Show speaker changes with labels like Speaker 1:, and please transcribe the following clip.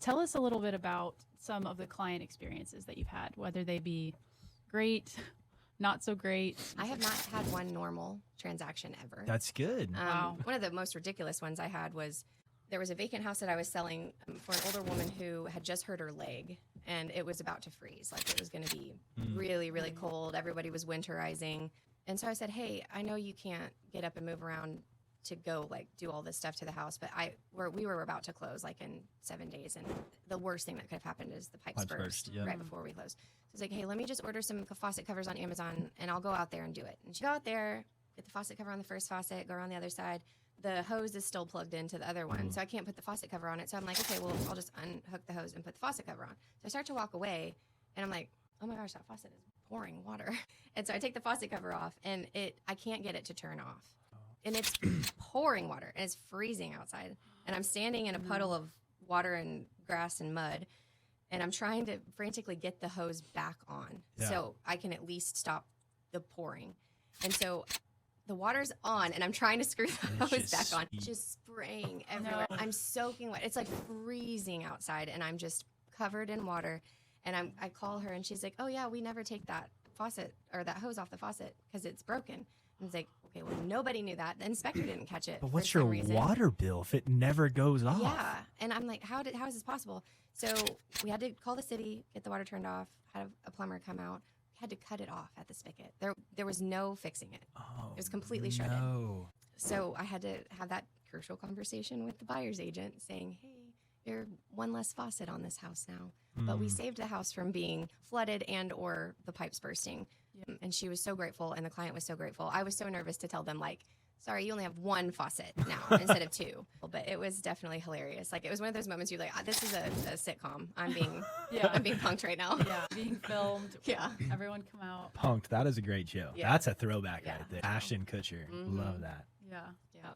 Speaker 1: Tell us a little bit about some of the client experiences that you've had, whether they be great, not so great.
Speaker 2: I have not had one normal transaction ever.
Speaker 3: That's good.
Speaker 1: Wow.
Speaker 2: One of the most ridiculous ones I had was there was a vacant house that I was selling for an older woman who had just hurt her leg, and it was about to freeze. Like, it was going to be really, really cold. Everybody was winterizing. And so I said, hey, I know you can't get up and move around to go like do all this stuff to the house, but we were about to close like in 7 days, and the worst thing that could have happened is the pipes burst
Speaker 3: yeah.
Speaker 2: right before we closed. So I was like, hey, let me just order some faucet covers on Amazon, and I'll go out there and do it. And she go out there, get the faucet cover on the first faucet, go around the other side. The hose is still plugged into the other one, so I can't put the faucet cover on it. So I'm like, okay, well, I'll just unhook the hose and put the faucet cover on. So I start to walk away, and I'm like, oh my gosh, that faucet is pouring water. And so I take the faucet cover off, and I can't get it to turn off. And it's pouring water, and it's freezing outside. And I'm standing in a puddle of water and grass and mud, and I'm trying to frantically get the hose back on so I can at least stop the pouring. And so the water's on, and I'm trying to screw the hose back on. It's just spraying everywhere.
Speaker 1: No.
Speaker 2: I'm soaking wet. It's like freezing outside, and I'm just covered in water. And I call her, and she's like, oh, yeah, we never take that faucet or that hose off the faucet because it's broken. And it's like, okay, well, nobody knew that. The inspector didn't catch it.
Speaker 3: But what's
Speaker 2: for
Speaker 3: your
Speaker 2: some reason.
Speaker 3: water bill if it never goes off?
Speaker 2: Yeah. And I'm like, how is this possible? So we had to call the city, get the water turned off, had a plumber come out. We had to cut it off at the spigot. There was no fixing it.
Speaker 3: Oh,
Speaker 2: It was completely shredded.
Speaker 3: No.
Speaker 2: So I had to have that crucial conversation with the buyer's agent saying, hey, you're one less faucet on this house now. But we saved the house from being flooded and or the pipes bursting.
Speaker 1: Yeah.
Speaker 2: And she was so grateful, and the client was so grateful. I was so nervous to tell them, like, sorry, you only have one faucet now instead of two. But it was definitely hilarious. Like, it was one of those moments you're like, this is a sitcom. I'm being punked right now.
Speaker 1: Yeah, being filmed.
Speaker 2: Yeah.
Speaker 1: Everyone come out.
Speaker 3: Punked. That is a great show.
Speaker 2: Yeah.
Speaker 3: That's a throwback
Speaker 2: Yeah.
Speaker 3: right there. Ashton Kutcher.
Speaker 2: Mhm.
Speaker 3: Love that.
Speaker 1: Yeah.
Speaker 2: Yeah.